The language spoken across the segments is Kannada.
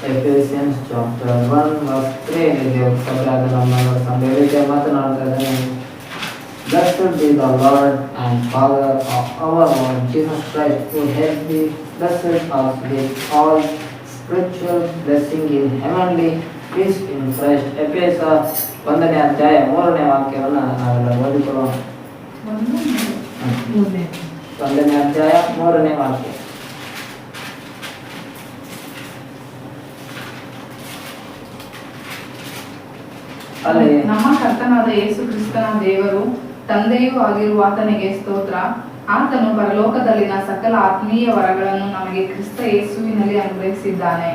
Ephesians chapter 1 verse 3 ದೇವರ ನಮ್ಮ ಸಂದೇಶ ಮಾತನಾಡ್ತಾ ಇದ್ದಾನೆ. Blessed be the Lord and Father of our Lord Jesus Christ, who has blessed us with all spiritual blessing in heavenly peace in Christ. ಎಫೆಸ 1ನೇ ಅಧ್ಯಾಯ 3ನೇ ವಾಕ್ಯವನ್ನು ನಾವೆಲ್ಲ ಓದಿಕೊಳ್ಳೋಣ. 1ನೇ ಅಧ್ಯಾಯ 3ನೇ ವಾಕ್ಯ. ನಮ್ಮ ಕರ್ತನಾದ ಯೇಸು ಕ್ರಿಸ್ತನ ದೇವರು ತಂದೆಯೂ ಆಗಿರುವ ಆತನಿಗೆ ಸ್ತೋತ್ರ. ಆತನು ಪರಲೋಕದಲ್ಲಿನ ಸಕಲ ಆತ್ಮೀಯ ವರಗಳನ್ನು ನಮಗೆ ಕ್ರಿಸ್ತ ಯೇಸುವಿನಲ್ಲಿ ಅನುಗ್ರಹಿಸಿದ್ದಾನೆ.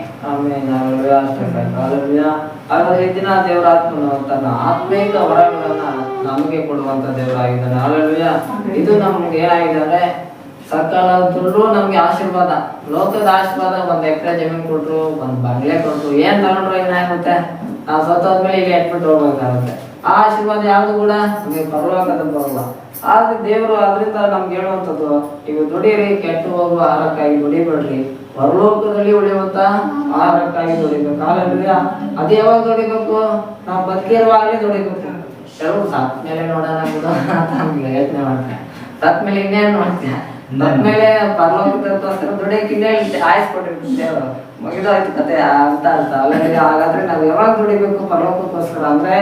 ದಿನ ದೇವರ ಆತ್ಮನು ತನ್ನ ಆತ್ಮೀಕ ವರಗಳನ್ನ ನಮಗೆ ಕೊಡುವಂತ ದೇವರಾಗಿದ್ದಾನೆ. ಹಾಲೆಲೂಯಾ. ಇದು ನಮ್ಗೆ ಏನಾಗಿದೆ, ಸಕಲ ದುಡ್ಡು ನಮ್ಗೆ ಆಶೀರ್ವಾದ, ಲೋಕದ ಆಶೀರ್ವಾದ. 1 ಎಕರೆ ಜಮೀನು ಕೊಟ್ರು, 1 ಬಂಗ್ಲೆ ಕೊಟ್ರು, ಏನ್ ತಗೊಂಡ್ರು ಏನಾಗುತ್ತೆ, ನಾವು ಸತ್ತೋದ್ಮೇಲೆ ಈಗ ಎಟ್ಬಿಟ್ಟು ಹೋಗ್ಬೇಕಾಗುತ್ತೆ. ಆ ಆಶೀರ್ವಾದ ಯಾವ್ದು ಕೂಡ ನಮಗೆ ಪರಲೋಕದ ಬರಲ್ಲ. ಆದ್ರೆ ದೇವರು ಅದರಿಂದ ನಮ್ಗೆ ಹೇಳುವಂಥದ್ದು, ಈಗ ದುಡೀರಿ, ಕೆಟ್ಟು ಹೋಗುವ ಆಹಾರಕ್ಕಾಗಿ ದುಡಿಬೇಡ್ರಿ, ಪರಲೋಕದಲ್ಲಿ ಉಳಿಯುವಂತ ಆಹಾರಕ್ಕಾಗಿ ದುಡಿಬೇಕು. ಹಾಲೆಲೂಯಾ. ಅದು ಯಾವಾಗ ದುಡಿಬೇಕು, ನಾವು ಬದುಕಿರುವಾಗಲೇ ದುಡಿಬೇಕು. ಕೆಲವು ಸತ್ ಮೇಲೆ ನೋಡೋಣ ಕೂಡ ನಮ್ಗೆ ಯೋಚನೆ ಮಾಡ್ತಾರೆ. ಸತ್ ಮೇಲೆ ಇನ್ನೇನು ನೋಡ್ತೀಯ, ಸತ್ ಮೇಲೆ ಪರಲೋಕದಕ್ಕೋಸ್ಕರ ದುಡಿಯಕ್ಕೆ ಇನ್ನೇ ಆಯ್ಸ್ಕೊಟ್ಟಿರ್ತೀವಿ ದೇವರು, ಮುಗಿದೋಯ್ತು ಕತೆ ಅಂತ ಅಂತ. ಅಲ್ಲದೆ ಹಾಗಾದ್ರೆ ನಾವು ಯಾವಾಗ ದುಡಿಬೇಕು ಪರಲೋಕಕ್ಕೋಸ್ಕರ ಅಂದ್ರೆ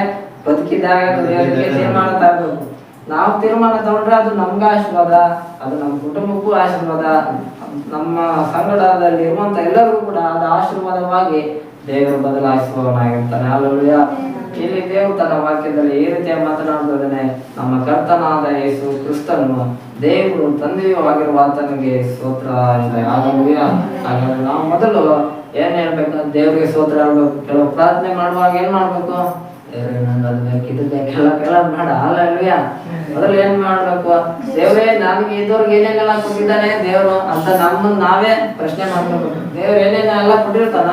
ಬದುಕಿದಾಗ ದುಡಿಯೋದಕ್ಕೆ ತೀರ್ಮಾನ ತಗಬೇಕು. ನಾವು ತೀರ್ಮಾನ ತಗೊಂಡ್ರೆ ಅದು ನಮ್ಗೆ ಆಶೀರ್ವಾದ, ಅದು ನಮ್ಮ ಕುಟುಂಬಕ್ಕೂ ಆಶೀರ್ವಾದ, ನಮ್ಮ ಸಂಗಡದಲ್ಲಿ ಇರುವಂತ ಎಲ್ಲರಿಗೂ ಕೂಡ ಅದು ಆಶೀರ್ವಾದವಾಗಿ ದೇವರು ಬದಲಾಯಿಸುವವನಾಗಿರ್ತಾನೆ. ಹಾಲೆಲೂಯಾ. ಇಲ್ಲಿ ದೇವರು ತನ್ನ ವಾಕ್ಯದಲ್ಲಿ ಈ ರೀತಿಯ ಮಾತನಾಡುತ್ತಿದ್ದಾನೆ. ನಮ್ಮ ಕರ್ತನಾದ ಯೇಸು ಕ್ರಿಸ್ತನು ದೇವರು ತಂದೆಯೂ ಆಗಿರುವ ಆತನಿಗೆ ಸ್ತೋತ್ರ ಅಂತ. ಹಾಲೆಲೂಯಾ. ಹಾಗಾದ್ರೆ ನಾವು ಮೊದಲು ಏನ್ ಹೇಳ್ಬೇಕು, ದೇವರಿಗೆ ಸ್ತೋತ್ರ ಹೇಳ್ಬೇಕು. ಕೆಲವು ಪ್ರಾರ್ಥನೆ ಮಾಡುವಾಗ ಏನ್ ಮಾಡ್ಬೇಕು, ದೇವ್ರೇ ನಂಗೆ ಅದು ಬೇಕು, ಇದು ಬೇಕೆಲ್ಲ ಬೇಡ. ಹಾಲೆಲೂಯಾ. ಮೊದಲು ಏನ್ ಮಾಡ್ಬೇಕು, ದೇವ್ರೇ ನನಗೆ ಇದ್ದವ್ರಿಗೆ ಏನೇನೆಲ್ಲ ಕೊಟ್ಟಿದ್ದಾನೆ ದೇವರು ಅಂತ ನಮ್ಮನ್ನ ನಾವೇ ಪ್ರಶ್ನೆ ಮಾಡ್ಬೇಕು. ದೇವ್ರು ಏನೇನೆಲ್ಲ ಕೊಟ್ಟಿರ್ತಾನ,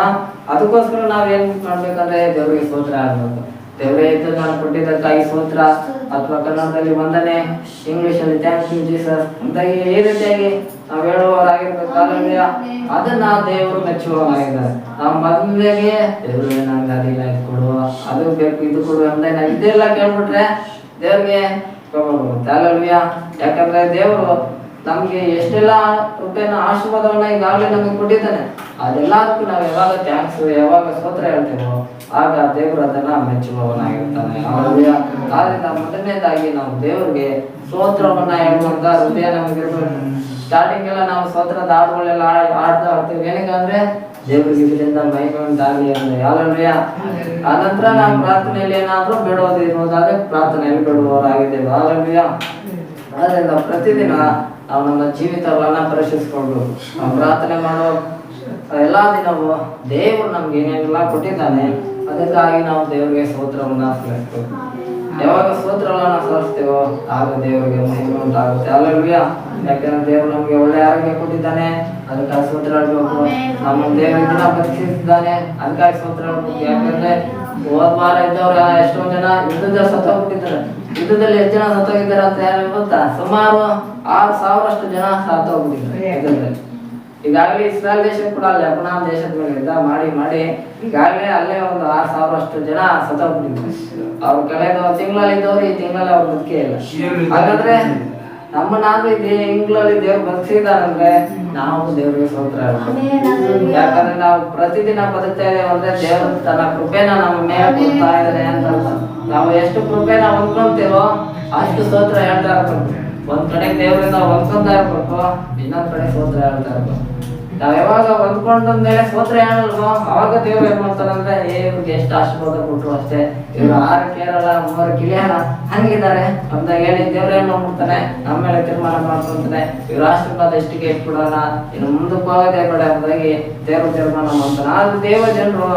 ಅದಕ್ಕೋಸ್ಕರ ನಾವ್ ಏನ್ ಮಾಡ್ಬೇಕಂದ್ರೆ ದೇವ್ರಿಗೆ ಸ್ತೋತ್ರ ಆಗ್ಬೇಕು. ದೇವರೇ ಇದು ನಾನು ಕೊಟ್ಟಿದ್ದಕ್ಕಾಗಿ ಸ್ತೋತ್ರ, ಅಥವಾ ಕನ್ನಡದಲ್ಲಿ ವಂದನೆ, ಇಂಗ್ಲಿಷ್ ಅಲ್ಲಿ ಥ್ಯಾಂಕ್ ಯು ಜೀಸಸ್ ಅಂತ ಈ ರೀತಿಯಾಗಿ ನಾವು ಹೇಳುವವರಾಗಿರ್ಬೇಕು. ಹಾಲೆಲೂಯಾ. ಅದನ್ನ ದೇವರು ಮೆಚ್ಚುವವರಾಗಿದ್ದಾರೆ. ನಾವು ಮೊದಲಿಗೆ ದೇವ್ರೇ ನಂಗೆ ಅದಿಲ್ಲ, ಇದು ಕೊಡುವ, ಅದು ಬೇಕು, ಇದು ಕೊಡುವ ಅಂತ ನಾವು ಇದೆಲ್ಲ ಕೇಳ್ಬಿಟ್ರೆ ದೇವ್ರಿಗೆ ಹೋಗ್ಬೋದು. ಹಾಲೆಲೂಯಾ. ಯಾಕಂದ್ರೆ ದೇವರು ನಮ್ಗೆ ಎಷ್ಟೆಲ್ಲ ರೂಪಾಯಿನ ಆಶೀರ್ವಾದವನ್ನ ಈಗಾಗಲೇ ನಮಗೆ ಕೊಟ್ಟಿದ್ದಾನೆ. ಅದೆಲ್ಲದಕ್ಕೂ ನಾವು ಯಾವಾಗ ಥ್ಯಾಂಕ್ಸ್, ಯಾವಾಗ ಸ್ತೋತ್ರ ಹೇಳ್ತೇವೋ ಆಗ ದೇವರು ಅದನ್ನ ಮೆಚ್ಚುವವನಾಗಿರ್ತಾನೆ. ಹಾಲೆಲೂಯಾ. ಆದ್ರಿಂದ ಮೊದಲನೇದಾಗಿ ನಾವು ದೇವರಿಗೆ ಸ್ತೋತ್ರವನ್ನ ಹೇಳುವಂತ ಹೃದಯ ನಮಗಿರ್ಬೇಕು. ಸ್ಟಾರ್ಟಿಂಗ್ ಎಲ್ಲ ನಾವು ಸ್ತೋತ್ರದ ಹಾಡುಗಳೆಲ್ಲ ಆಡ್ತಾ ಇರ್ತೀವಿ. ಏನಕ್ಕಂದ್ರೆ ದೇವರಿಗೆ ಇದರಿಂದ ಮಹಿಮೆ ಉಂಟಾಗಲಿ ಅಂದ್ರೆ. ಹಾಲೆಲೂಯಾ. ಆನಂತರ ನಾವು ಪ್ರಾರ್ಥನೆಯಲ್ಲಿ ಏನಾದ್ರೂ ಬೇಡೋದು ಇರುವುದಾದ್ರೆ ಪ್ರಾರ್ಥನೆಯಲ್ಲಿ ಬೇಡುವವರಾಗಿದ್ದೇವೆ. ಹಾಲೆಲೂಯಾ. ಆದ್ರಿಂದ ಪ್ರತಿದಿನ ನಾವು ನಮ್ಮ ಜೀವಿತವನ್ನ ಪರೀಕ್ಷಿಸ್ಕೊಳ್ಬೇಕು. ನಾವು ಪ್ರಾರ್ಥನೆ ಮಾಡೋ ಎಲ್ಲಾ ದಿನವೂ ದೇವರು ನಮ್ಗೆ ಏನೇನೆಲ್ಲ ಕೊಟ್ಟಿದ್ದಾನೆ ಅದಕ್ಕಾಗಿ ನಾವು ದೇವರಿಗೆ ಸ್ತೋತ್ರವನ್ನ ಸಲ್ಲಿಸಬೇಕು. ಯಾವಾಗ ಸ್ತೋತ್ರವನ್ನ ಸಲ್ಲಿಸ್ತೇವೋ ಆಗ ದೇವರಿಗೆ ಮಹಿಮೆ ಉಂಟಾಗುತ್ತೆ. ಹಾಲೆಲೂಯಾ. ಯಾಕಂದ್ರೆ ದೇವರು ನಮ್ಗೆ ಒಳ್ಳೆ ಆರೋಗ್ಯ ಕೊಟ್ಟಿದ್ದಾನೆ, ಅದಕ್ಕಾಗಿ ಸ್ತೋತ್ರ ಹೇಳ್ಬೇಕು. ನಮ್ಮ ದೇವರು ದಿನ ಬದುಕಿಸಿದ್ದಾನೆ, ಅದಕ್ಕಾಗಿ ಸ್ತೋತ್ರ ಹೇಳ್ಬೇಕು. ಯಾಕಂದ್ರೆ ಹೋದ್ ವಾರ ಇದ್ದವ್ರು ಎಷ್ಟೋ ಜನ ಯುದ್ಧದಲ್ಲಿ ಸತ್ತೋಗ್ಬಿಟ್ಟಿದ್ದಾರೆ. ಯುದ್ಧದಲ್ಲಿ ಎಷ್ಟು ಜನ ಸತ್ತೋಗಿದ್ದಾರೆ ಅಂತ ಯಾರು ಗೊತ್ತಾ? ಸುಮಾರು 6,000 ಜನ ಸತ್ತೋಗ್ಬಿಟ್ಟಿದ್ದಾರೆ ಯುದ್ಧದಲ್ಲಿ. ಈಗಾಗಲೇ ಇಸ್ರಾಯಲ್ ದೇಶ ಕೂಡ ಲೆಬನಾನ್ ದೇಶದ ಮೇಲೆ ಯುದ್ಧ ಮಾಡಿ ಈಗಾಗಲೇ ಅಲ್ಲೇ ಒಂದು 6,000 ಜನ ಸತ್ತೋಗ್ಬಿಟ್ಟಿದ್ರು. ಅವ್ರು ಕಳೆದ ತಿಂಗಳಲ್ಲಿ ಇದ್ದವ್ರು ಈ ತಿಂಗಳಲ್ಲಿ ಅವ್ರು ಬದುಕೇ ಇಲ್ಲ. ಹಾಗಾದ್ರೆ ನಮ್ಮನ್ನಾದ್ರೂ ಈ ತಿಂಗಳಲ್ಲಿ ದೇವ್ರು ಬದುಕಿದಾರಂದ್ರೆ ನಾವು ದೇವ್ರಿಗೆ ಸ್ತೋತ್ರ ಹೇಳ್ಬೇಕು. ಯಾಕಂದ್ರೆ ನಾವು ಪ್ರತಿದಿನ ಬದುಕ್ತಾ ಇದ್ದೇವೆ ಅಂದ್ರೆ ದೇವರು ತನ್ನ ಕೃಪೆನ ನಮ್ಮ ಮೇಲೆ ಕೊಡ್ತಾ ಇದ್ದಾನೆ ಅಂತ. ನಾವು ಎಷ್ಟು ಕೃಪೆನ ಹೊಂದ್ಕೊಂತೀವೋ ಅಷ್ಟು ಸ್ತೋತ್ರ ಹೇಳ್ತಾ ಇರ್ಬೇಕು. ಒಂದ್ ಕಡೆ ದೇವರಿಂದ ಹೊಂದ್ಕೊಂತಾ ಇರ್ಬೇಕು, ಇನ್ನೊಂದ್ ಕಡೆ ಸ್ತೋತ್ರ ಹೇಳ್ತಾ ಇರ್ಬೇಕು. ನಾವ್ ಯಾವಾಗ ಹೊಂದ್ಕೊಂಡ ಮೇಲೆ ಸ್ತೋತ್ರ ಹೇಳಲ್ವೋ ಅವಾಗ ದೇವ್ರು ಏನ್ ಮಾಡ್ತಾರಂದ್ರೆ ಇವ್ರಿಗೆ ಎಷ್ಟು ಆಶೀರ್ವಾದ ಕೊಟ್ರು ಅಷ್ಟೇ, ಇವ್ರು 6 ಕೇರಳ 3 ಕಿಲಿಯಾನ ಹಂಗಿದ್ದಾರೆ ಅಂತ ಹೇಳಿ ದೇವ್ರ ಏನ್ ಮಾಡ್ಬಿಡ್ತಾನೆ, ನಮ್ಮ ಮೇಲೆ ತೀರ್ಮಾನ ಮಾಡ್ಕೊಂತಾನೆ. ಇವ್ರ ಆಶೀರ್ವಾದ ಎಷ್ಟಿಗೆ ಇಟ್ಬಿಡೋಣ, ಇನ್ನು ಮುಂದಕ್ಕೆ ಹೋಗೋದೇ ಬೇಡ ಎಂಬುದಾಗಿ ದೇವ್ರು ತೀರ್ಮಾನ ಮಾಡ್ತಾನೆ. ಆದ್ರೆ ದೇವ ಜನರು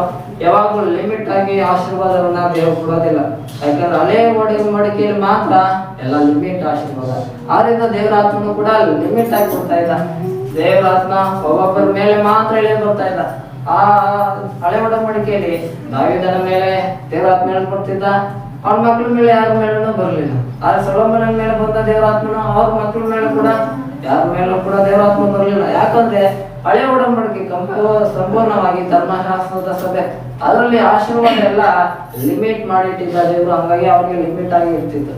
ಯಾವಾಗಲೂ ಲಿಮಿಟ್ ಆಗಿ ಆಶೀರ್ವಾದವನ್ನ ದೇವ್ರು ಕೊಡೋದಿಲ್ಲ. ಯಾಕಂದ್ರೆ ಹಳೆ ಮಡಿಕೆಯಲ್ಲಿ ಮಾತ್ರ ಎಲ್ಲ ಲಿಮಿಟ್ ಆಶೀರ್ವಾದ. ಆದ್ರಿಂದ ದೇವರ ಆತ್ಮನು ಕೂಡ ಲಿಮಿಟ್ ಆಗಿ ಕೊಡ್ತಾ ಇಲ್ಲ. ದೇವರ ಆತ್ಮ ಒಬ್ಬೊಬ್ಬರ ಮೇಲೆ ಮಾತ್ರ ಇಳಿದು ಬರ್ತಾ ಇಲ್ಲ. ಆ ಹಳೆ ಒಡಂಬಡಿಕೆಯಲ್ಲಿ ದಾವೀದನ ಮೇಲೆ ದೇವರ ಆತ್ಮ ಹೇಳ್ಕೊಡ್ತಿದ್ದ, ಅವ್ರ ಮಕ್ಳ ಮೇಲೆ ಯಾರ ಮೇಲೂ ಬರಲಿಲ್ಲ. ಆದ್ರೆ ಸೊಲೊಮೋನನ ಮೇಲೆ ಬಂದ ದೇವರಾತ್ಮನ ಅವ್ರ ಮಕ್ಳ ಮೇಲೆ ಕೂಡ ಯಾರ ಮೇಲೂ ಕೂಡ ದೇವರಾತ್ಮ ಬರಲಿಲ್ಲ. ಯಾಕಂದ್ರೆ ಹಳೆ ಒಡಂಬಡಿಕೆ ಸಂಪೂರ್ಣವಾಗಿ ಧರ್ಮಶಾಸ್ತ್ರದ ಸಭೆ, ಅದರಲ್ಲಿ ಆಶೀರ್ವಾದ ಎಲ್ಲ ಲಿಮಿಟ್ ಮಾಡಿಟ್ಟಿದ್ದ ದೇವರು, ಹಂಗಾಗಿ ಅವ್ರಿಗೆ ಲಿಮಿಟ್ ಆಗಿ ಇರ್ತಿತ್ತು.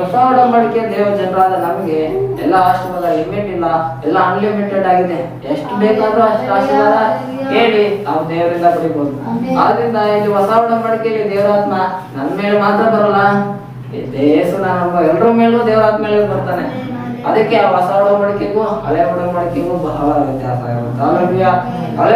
ಹೊಸ ಒಡಂಬಡಿಕೆ ದೇವ ಜನರಾದ ನಮಗೆ ಎಲ್ಲ ಆಶೀರ್ವಾದ ಲಿಮಿಟ್ ಇಲ್ಲ, ಎಲ್ಲ ಅನ್ಲಿಮಿಟೆಡ್ ಆಗಿದೆ. ಎಷ್ಟು ಬೇಕಾದ್ರೂ ಅಷ್ಟು ಆಶೀರ್ವಾದ ಕೇಳಿ ನಾವು ದೇವರಿಂದ ಪಡಿಬಹುದು. ಆದ್ರಿಂದ ಇಲ್ಲಿ ಹೊಸ ಒಡಂಬಡಿಕೆಯಲ್ಲಿ ದೇವರಾತ್ಮ ನನ್ನ ಮೇಲೆ ಮಾತ್ರ ಬರಲ್ಲ, ಯೇಸು ನಮ್ಮ ಎಲ್ಲರ ಮೇಲೂ ದೇವರಾತ್ಮ ಮೇಲೆ ಬರ್ತಾನೆ. ಅದಕ್ಕೆ ಆ ಹೊಸ ಒಡಂಬಡಿಕೆಗೂ ಹಳೆ ಒಡಂಬಡಿಕೆಗೂ ಬಹಳ ವ್ಯತ್ಯಾಸ ಇರುತ್ತೆ. ಹಳೆ